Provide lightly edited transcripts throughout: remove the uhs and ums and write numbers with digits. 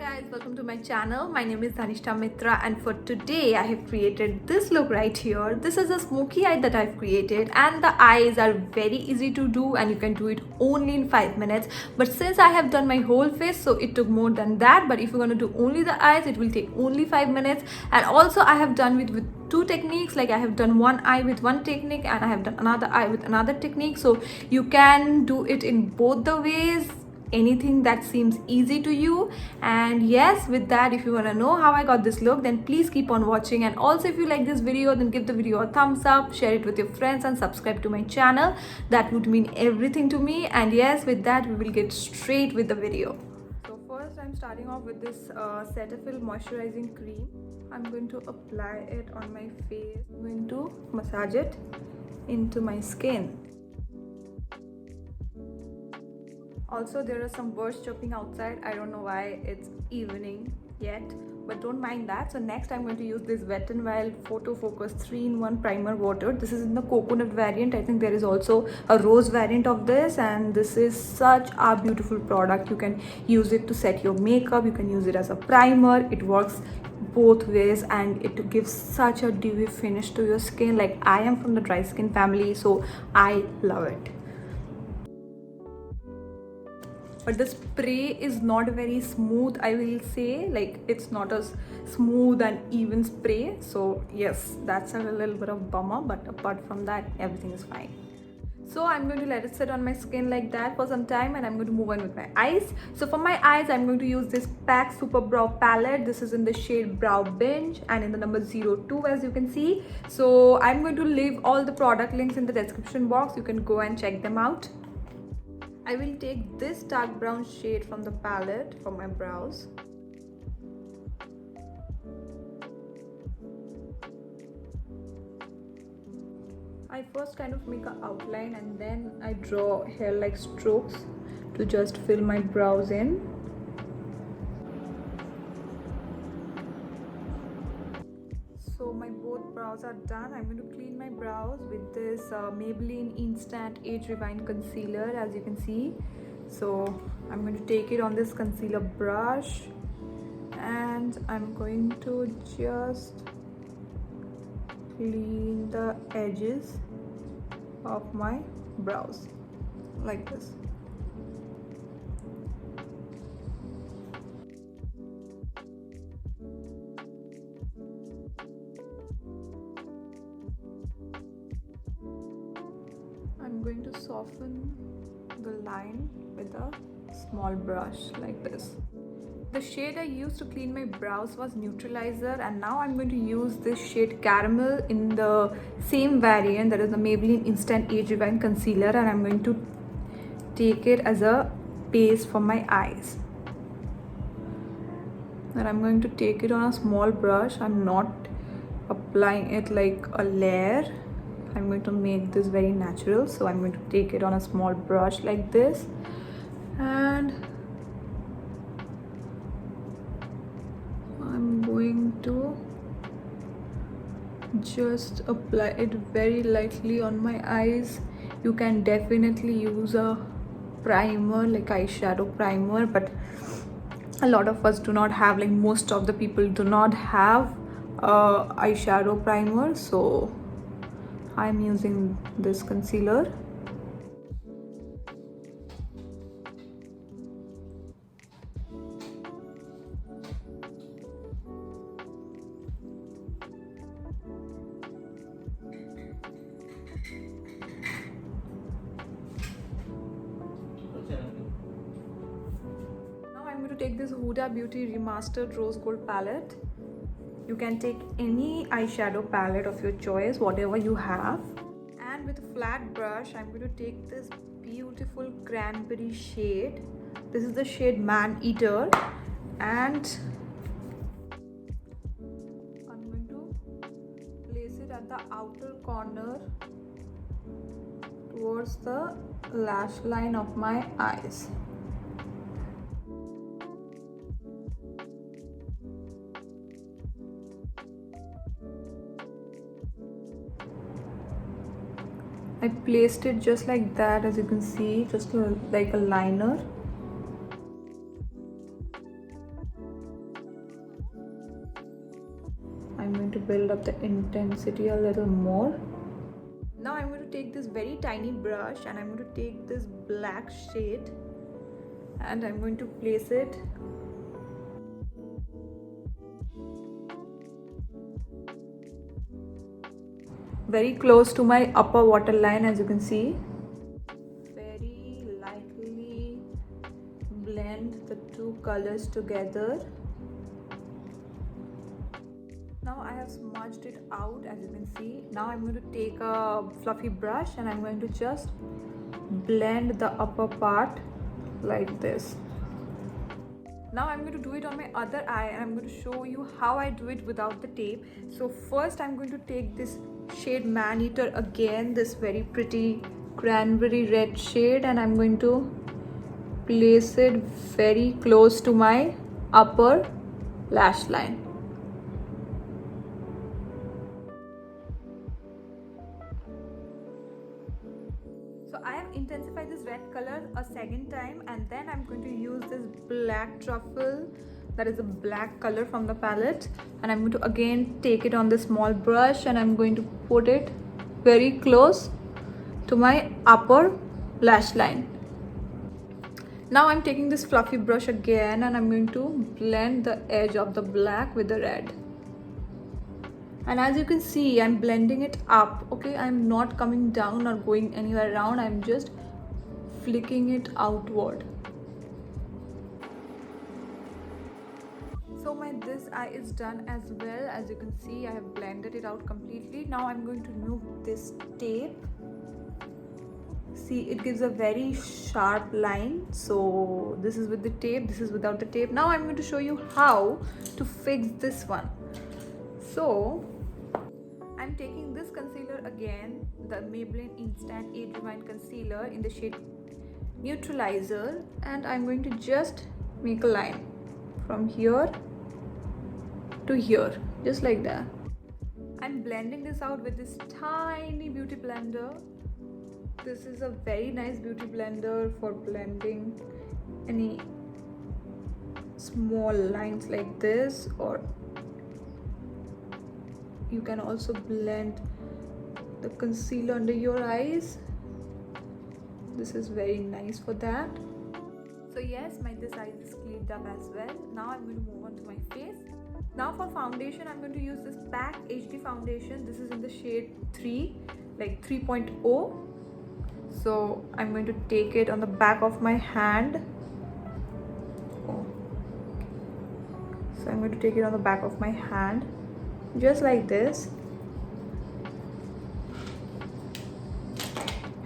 guys, welcome to my channel. My name is Dhanishta Mitra and for today I have created this look right here. This is a smoky eye that I've created and the eyes are very easy to do and you can do it only in 5 minutes. But since I have done my whole face, so it took more than that. But if you're going to do only the eyes, it will take only 5 minutes. And also I have done with two techniques, like I have done one eye with one technique and I have done another eye with another technique. So you can do it in both the ways, anything that seems easy to you. And yes, with that, if you want to know how I got this look, then please keep on watching. And also if you like this video, then give the video a thumbs up, share it with your friends and subscribe to my channel. That would mean everything to me. And yes, with that, we will get straight with the video. So first I'm starting off with this Cetaphil moisturizing cream. I'm going to apply it on my face. I'm going to massage it into my skin. Also, there are some birds chirping outside. I don't know why it's evening yet, but don't mind that. So next I'm going to use this Wet n Wild Photo Focus 3-in-1 primer water. This is in the coconut variant. I think there is also a rose variant of this, and this is such a beautiful product. You can use it to set your makeup, you can use it as a primer. It works both ways and it gives such a dewy finish to your skin. Like, I am from the dry skin family, so I love it. But the spray is not very smooth, I will say. Like, it's not a smooth and even spray. So yes, that's a little bit of bummer, but apart from that, everything is fine. So I'm going to let it sit on my skin like that for some time and I'm going to move on with my eyes. So for my eyes, I'm going to use this PAC Super Brow Palette. This is in the shade Brow Binge and in the number 02, as you can see. So I'm going to leave all the product links in the description box. You can go and check them out. I will take this dark brown shade from the palette for my brows. I first kind of make an outline and then I draw hair-like strokes to just fill my brows in. So my both brows are done. I'm going to clean my brows with this Maybelline Instant Age Rewind Concealer, as you can see. So I'm going to take it on this concealer brush and I'm going to just clean the edges of my brows like this. I'm going to soften the line with a small brush like this. The shade I used to clean my brows was Neutralizer, and now I'm going to use this shade Caramel in the same variant, that is the Maybelline Instant Age Rewind Concealer, and I'm going to take it as a base for my eyes. And I'm going to take it on a small brush. I'm not applying it like a layer. I'm going to make this very natural, so I'm going to take it on a small brush like this and I'm going to just apply it very lightly on my eyes. You can definitely use a primer, like eyeshadow primer, but a lot of us do not have, like most of the people do not have eyeshadow primer, so I'm using this concealer. Now I'm going to take this Huda Beauty Remastered Rose Gold palette. You can take any eyeshadow palette of your choice, whatever you have. And with a flat brush, I'm going to take this beautiful cranberry shade. This is the shade Man Eater. And I'm going to place it at the outer corner towards the lash line of my eyes. I placed it just like that, as you can see, just like a liner. to build up the intensity a little more. Now I'm going to take this very tiny brush and I'm going to take this black shade and I'm going to place it very close to my upper waterline, as you can see. Very lightly blend the two colors together. Now I have smudged it out, as you can see. Now I'm going to take a fluffy brush and I'm going to just blend the upper part like this. Now I'm going to do it on my other eye and I'm going to show you how I do it without the tape. So first I'm going to take this shade Man Eater again, this very pretty cranberry red shade, and I'm going to place it very close to my upper lash line. So I have intensified this red color a second time and then I'm going to use this black truffle, that is a black color from the palette, and I'm going to again take it on this small brush and I'm going to put it very close to my upper lash line. Now I'm taking this fluffy brush again and I'm going to blend the edge of the black with the red. And as you can see, I'm blending it up, okay? I'm not coming down or going anywhere around, I'm just flicking it outward. So my this eye is done as well. As you can see, I have blended it out completely. Now I'm going to remove this tape. See, it gives a very sharp line. So this is with the tape, this is without the tape. Now I'm going to show you how to fix this one. So I'm taking this concealer again, the Maybelline Instant Age Rewind Concealer in the shade Neutralizer, and I'm going to just make a line from here to here, just like that. I'm blending this out with this tiny beauty blender. This is a very nice beauty blender for blending any small lines like this, or you can also blend the concealer under your eyes. This is very nice for that. So yes, my this eye is cleaned up as well. Now I'm going to move on to my face. Now for foundation, I'm going to use this PAC HD foundation. This is in the shade 3, like 3.0. So I'm going to take it on the back of my hand. So I'm going to take it on the back of my hand, just like this.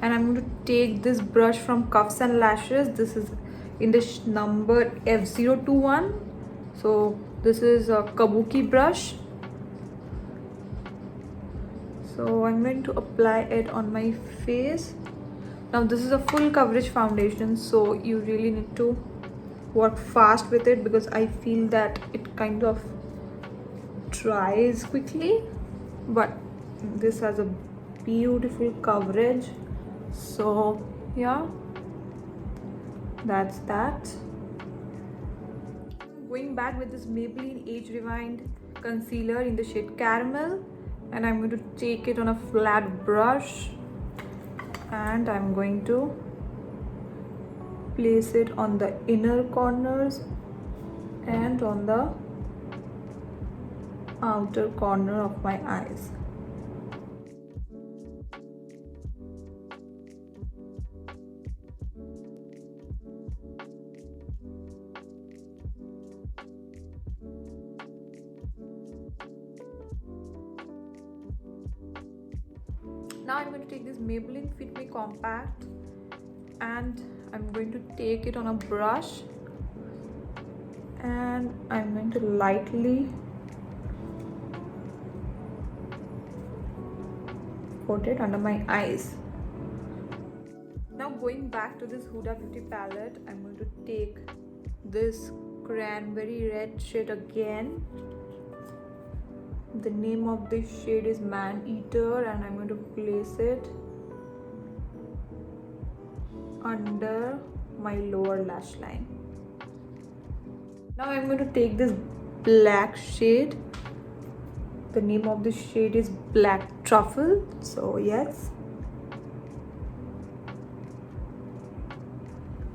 And I'm going to take this brush from Cuffs and Lashes. This is in the number F021. So this is a kabuki brush. So I'm going to apply it on my face. Now this is a full coverage foundation, so you really need to work fast with it because I feel that it kind of dries quickly, but this has a beautiful coverage. So yeah, that's that. Going back with this Maybelline Age Rewind concealer in the shade Caramel, and I'm going to take it on a flat brush and I'm going to place it on the inner corners and on the outer corner of my eyes. Now I'm going to take this Maybelline Fit Me Compact and I'm going to take it on a brush and I'm going to lightly put it under my eyes. Now going back to this Huda Beauty palette, I'm going to take this cranberry red shade again. The name of this shade is Man Eater, and I'm going to place it under my lower lash line. Now I'm going to take this black shade, The name of the shade is Black Truffle. So yes,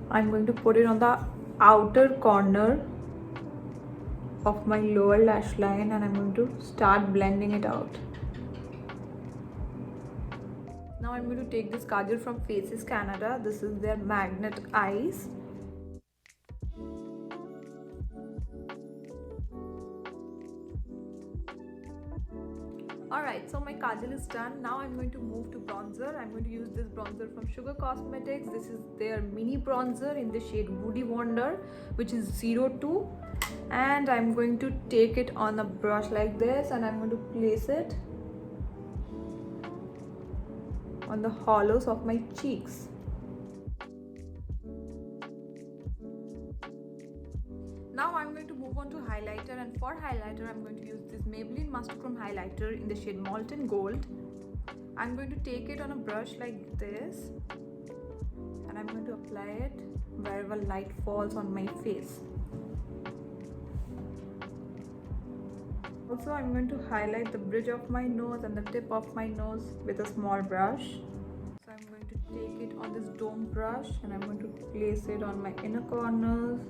I'm going to put it on the outer corner of my lower lash line, and I'm going to start blending it out. Now I'm going to take this kajal from Faces Canada. This is their Magnet Eyes. Alright, so my kajal is done. Now I'm going to move to bronzer. I'm going to use this bronzer from Sugar Cosmetics. This is their mini bronzer in the shade Woody Wonder, which is 02. And I'm going to take it on a brush like this, and I'm going to place it on the hollows of my cheeks. Now I'm going to move on to highlighter, and for highlighter I'm going to use this Maybelline Master Chrome highlighter in the shade Molten Gold. I'm going to take it on a brush like this, and I'm going to apply it wherever light falls on my face. Also, I'm going to highlight the bridge of my nose and the tip of my nose with a small brush. So I'm going to take it on this dome brush, and I'm going to place it on my inner corners.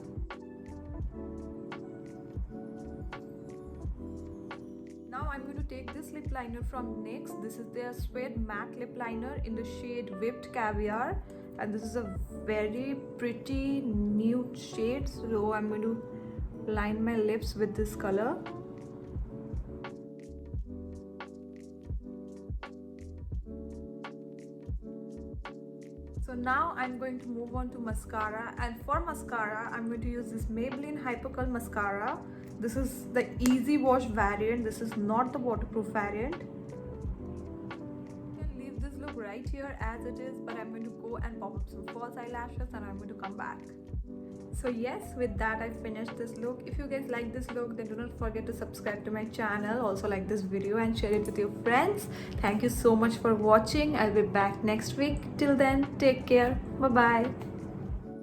Now I'm going to take this lip liner from NYX. This is their Suede Matte Lip Liner in the shade Whipped Caviar, and this is a very pretty nude shade. So I'm going to line my lips with this color. So now I'm going to move on to mascara, and for mascara I'm going to use this Maybelline Hypercurl mascara. This is the easy wash variant. This is not the waterproof variant. You can leave this look right here as it is, but I'm going to go and pop up some false eyelashes, and I'm going to come back. So yes, with that I finished this look. If you guys like this look, then do not forget to subscribe to my channel, also like this video and share it with your friends. Thank you so much for watching. I'll be back next week. Till then, take care. Bye bye.